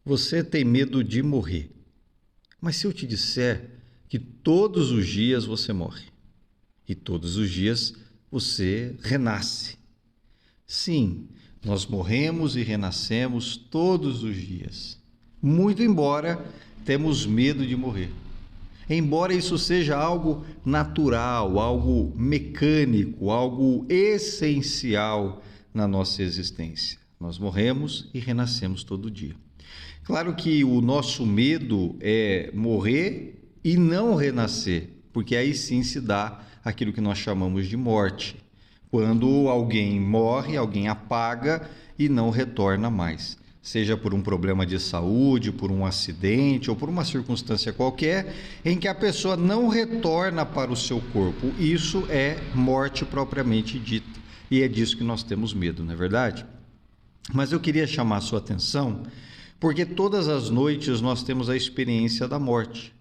Você tem medo de morrer. Mas se eu te disser que todos os dias você morre e todos os dias você renasce? Sim, nós morremos e renascemos todos os dias. Muito embora temos medo de morrer. Embora isso seja algo natural, algo mecânico, algo essencial na nossa existência. Nós morremos e renascemos todo dia. Claro que o nosso medo é morrer e não renascer, porque aí sim se dá aquilo que nós chamamos de morte. Quando alguém morre, alguém apaga e não retorna mais. Seja por um problema de saúde, por um acidente ou por uma circunstância qualquer em que a pessoa não retorna para o seu corpo. Isso é morte propriamente dita. E é disso que nós temos medo, não é verdade? Mas eu queria chamar a sua atenção porque todas as noites nós temos a experiência da morte.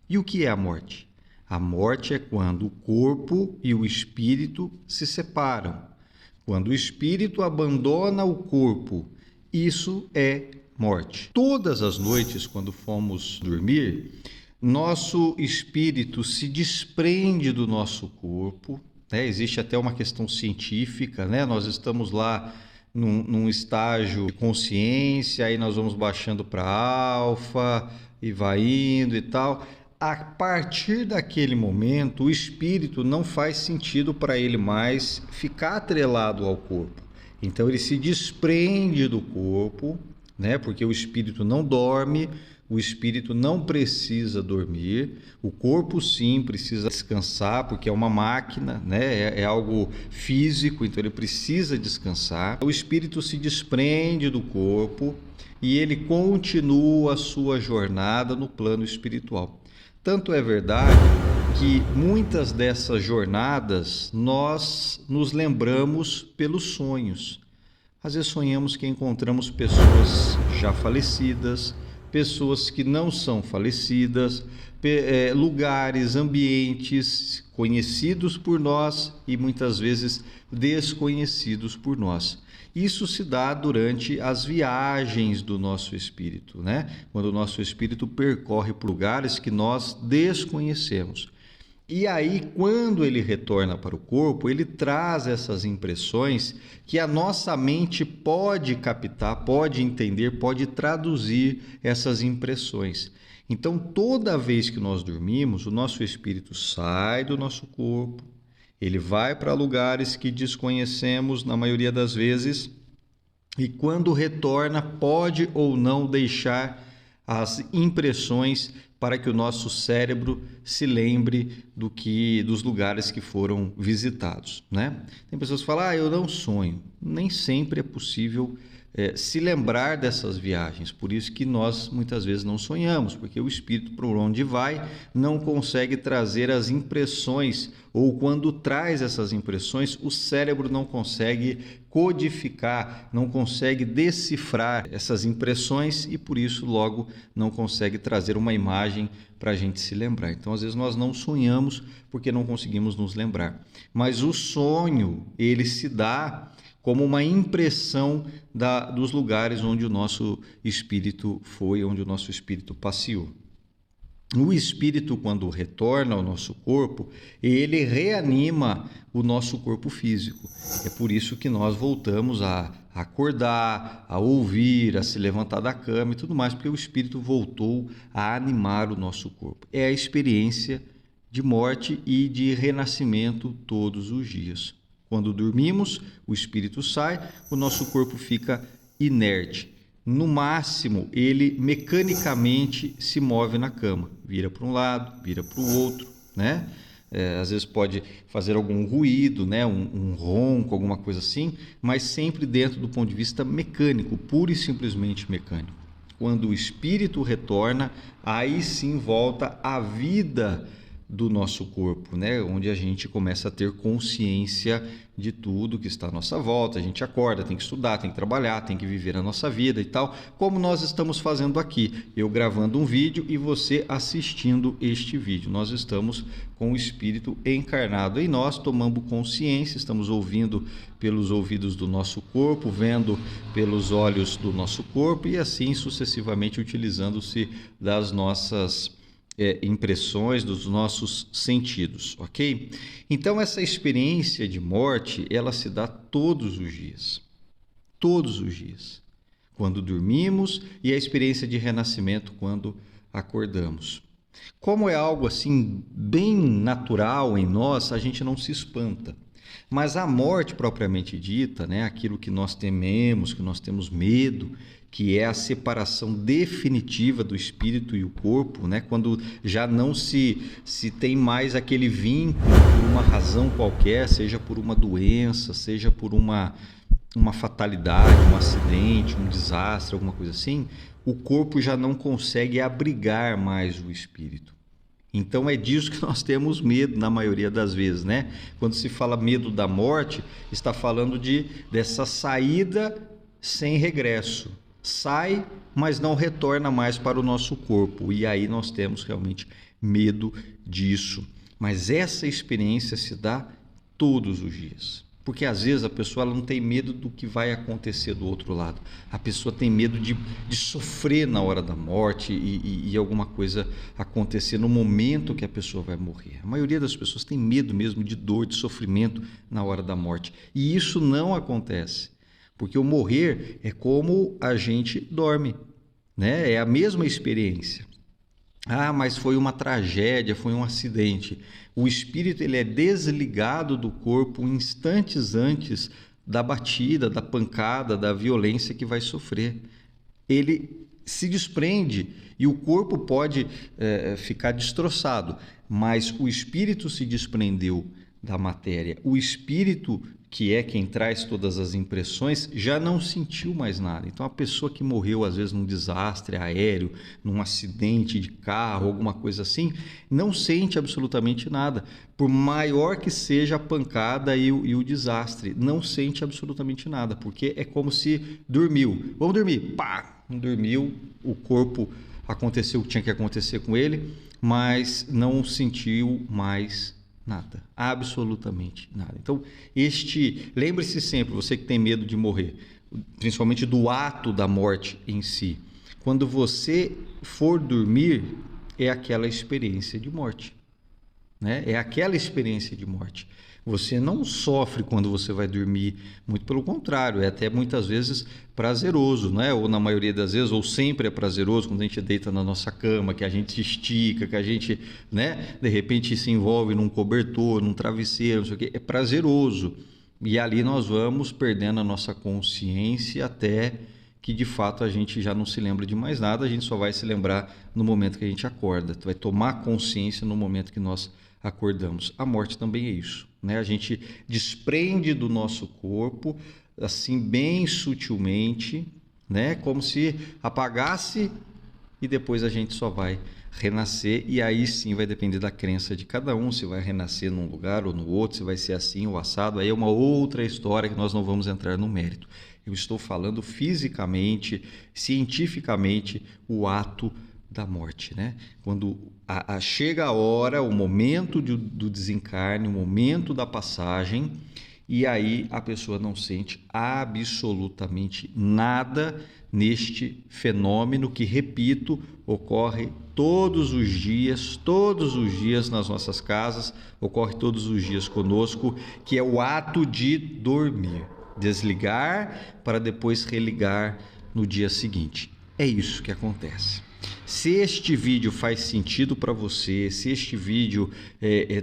E o que é a morte? A morte é quando o corpo e o espírito se separam. Quando o espírito abandona o corpo, isso é morte. Todas as noites, quando fomos dormir, nosso espírito se desprende do nosso corpo, né? Existe até uma questão científica, né? Nós estamos lá num estágio de consciência, aí nós vamos baixando para alfa e vai indo e tal. A partir daquele momento, o espírito não faz sentido para ele mais ficar atrelado ao corpo. Então ele se desprende do corpo, né? Porque o espírito não dorme, o espírito não precisa dormir, o corpo sim precisa descansar, porque é uma máquina, né? É algo físico, então ele precisa descansar. O espírito se desprende do corpo e ele continua a sua jornada no plano espiritual. Tanto é verdade que muitas dessas jornadas nós nos lembramos pelos sonhos. Às vezes sonhamos que encontramos pessoas já falecidas, pessoas que não são falecidas, lugares, ambientes conhecidos por nós e muitas vezes desconhecidos por nós. Isso se dá durante as viagens do nosso espírito, né? Quando o nosso espírito percorre por lugares que nós desconhecemos. E aí, quando ele retorna para o corpo, ele traz essas impressões que a nossa mente pode captar, pode entender, pode traduzir essas impressões. Então, toda vez que nós dormimos, o nosso espírito sai do nosso corpo, ele vai para lugares que desconhecemos na maioria das vezes, e quando retorna, pode ou não deixar as impressões para que o nosso cérebro se lembre dos lugares que foram visitados, né? Tem pessoas que falam, eu não sonho. Nem sempre é possível se lembrar dessas viagens. Por isso que nós muitas vezes não sonhamos, porque o espírito, por onde vai, não consegue trazer as impressões, ou quando traz essas impressões, o cérebro não consegue codificar, não consegue decifrar essas impressões e por isso logo não consegue trazer uma imagem para a gente se lembrar. Então, às vezes nós não sonhamos porque não conseguimos nos lembrar. Mas o sonho, ele se dá como uma impressão dos lugares onde o nosso espírito foi, onde o nosso espírito passeou. O espírito, quando retorna ao nosso corpo, ele reanima o nosso corpo físico. É por isso que nós voltamos a acordar, a ouvir, a se levantar da cama e tudo mais, porque o espírito voltou a animar o nosso corpo. É a experiência de morte e de renascimento todos os dias. Quando dormimos, o espírito sai, o nosso corpo fica inerte. No máximo, ele mecanicamente se move na cama, vira para um lado, vira para o outro, né? Às vezes pode fazer algum ruído, né? Um ronco, alguma coisa assim, mas sempre dentro do ponto de vista mecânico, pura e simplesmente mecânico. Quando o espírito retorna, aí sim volta a vida do nosso corpo, né? Onde a gente começa a ter consciência de tudo que está à nossa volta. A gente acorda, tem que estudar, tem que trabalhar, tem que viver a nossa vida e tal, como nós estamos fazendo aqui. Eu gravando um vídeo e você assistindo este vídeo. Nós estamos com o espírito encarnado em nós, tomando consciência, estamos ouvindo pelos ouvidos do nosso corpo, vendo pelos olhos do nosso corpo e assim sucessivamente utilizando-se das nossas impressões, dos nossos sentidos, ok? Então essa experiência de morte, ela se dá todos os dias, quando dormimos, e a experiência de renascimento quando acordamos. Como é algo assim bem natural em nós, a gente não se espanta. Mas a morte propriamente dita, né, aquilo que nós tememos, que nós temos medo, que é a separação definitiva do espírito e o corpo, né, quando já não se tem mais aquele vínculo por uma razão qualquer, seja por uma doença, seja por uma fatalidade, um acidente, um desastre, alguma coisa assim, o corpo já não consegue abrigar mais o espírito. Então é disso que nós temos medo na maioria das vezes, né? Quando se fala medo da morte, está falando dessa saída sem regresso. Sai, mas não retorna mais para o nosso corpo. E aí nós temos realmente medo disso. Mas essa experiência se dá todos os dias. Porque às vezes a pessoa ela não tem medo do que vai acontecer do outro lado. A pessoa tem medo de sofrer na hora da morte e alguma coisa acontecer no momento que a pessoa vai morrer. A maioria das pessoas tem medo mesmo de dor, de sofrimento na hora da morte. E isso não acontece. Porque o morrer é como a gente dorme, né? É a mesma experiência. Ah, mas foi uma tragédia, foi um acidente. O espírito ele é desligado do corpo instantes antes da batida, da pancada, da violência que vai sofrer. Ele se desprende e o corpo pode ficar destroçado, mas o espírito se desprendeu da matéria. O espírito, que é quem traz todas as impressões, já não sentiu mais nada. Então a pessoa que morreu às vezes num desastre aéreo, num acidente de carro, alguma coisa assim, não sente absolutamente nada. Por maior que seja a pancada e o desastre, não sente absolutamente nada, porque é como se dormiu. Vamos dormir. Pá! Não dormiu, o corpo aconteceu o que tinha que acontecer com ele, mas não sentiu mais nada, absolutamente nada. Então, lembre-se sempre, você que tem medo de morrer, principalmente do ato da morte em si, quando você for dormir, é aquela experiência de morte, né? É aquela experiência de morte. Você não sofre quando você vai dormir, muito pelo contrário, é até muitas vezes prazeroso, né? Ou na maioria das vezes, ou sempre é prazeroso quando a gente deita na nossa cama, que a gente se estica, que a gente, né, de repente se envolve num cobertor, num travesseiro, não sei o quê, é prazeroso. E ali nós vamos perdendo a nossa consciência até que de fato a gente já não se lembra de mais nada, a gente só vai se lembrar no momento que a gente acorda, vai tomar consciência no momento que nós acordamos. A morte também é isso, né? A gente desprende do nosso corpo, assim bem sutilmente, né? Como se apagasse e depois a gente só vai renascer, e aí sim vai depender da crença de cada um, se vai renascer num lugar ou no outro, se vai ser assim ou assado, aí é uma outra história que nós não vamos entrar no mérito. Eu estou falando fisicamente, cientificamente, o ato da morte, né? Quando chega a hora, o momento do desencarne, o momento da passagem, e aí a pessoa não sente absolutamente nada neste fenômeno que, repito, ocorre todos os dias nas nossas casas, ocorre todos os dias conosco, que é o ato de dormir, desligar para depois religar no dia seguinte. É isso que acontece. Se este vídeo faz sentido para você, se este vídeo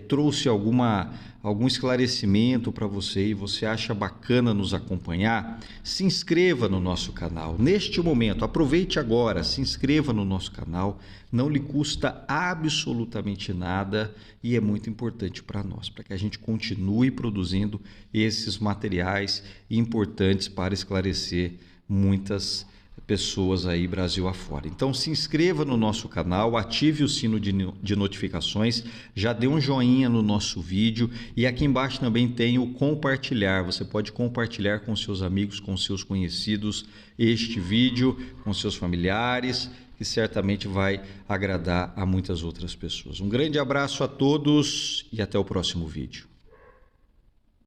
trouxe algum esclarecimento para você e você acha bacana nos acompanhar, se inscreva no nosso canal. Neste momento, aproveite agora, se inscreva no nosso canal, não lhe custa absolutamente nada e é muito importante para nós, para que a gente continue produzindo esses materiais importantes para esclarecer muitas pessoas aí Brasil afora. Então se inscreva no nosso canal, ative o sino de notificações, já dê um joinha no nosso vídeo e aqui embaixo também tem o compartilhar. Você pode compartilhar com seus amigos, com seus conhecidos este vídeo, com seus familiares, que certamente vai agradar a muitas outras pessoas. Um grande abraço a todos e até o próximo vídeo.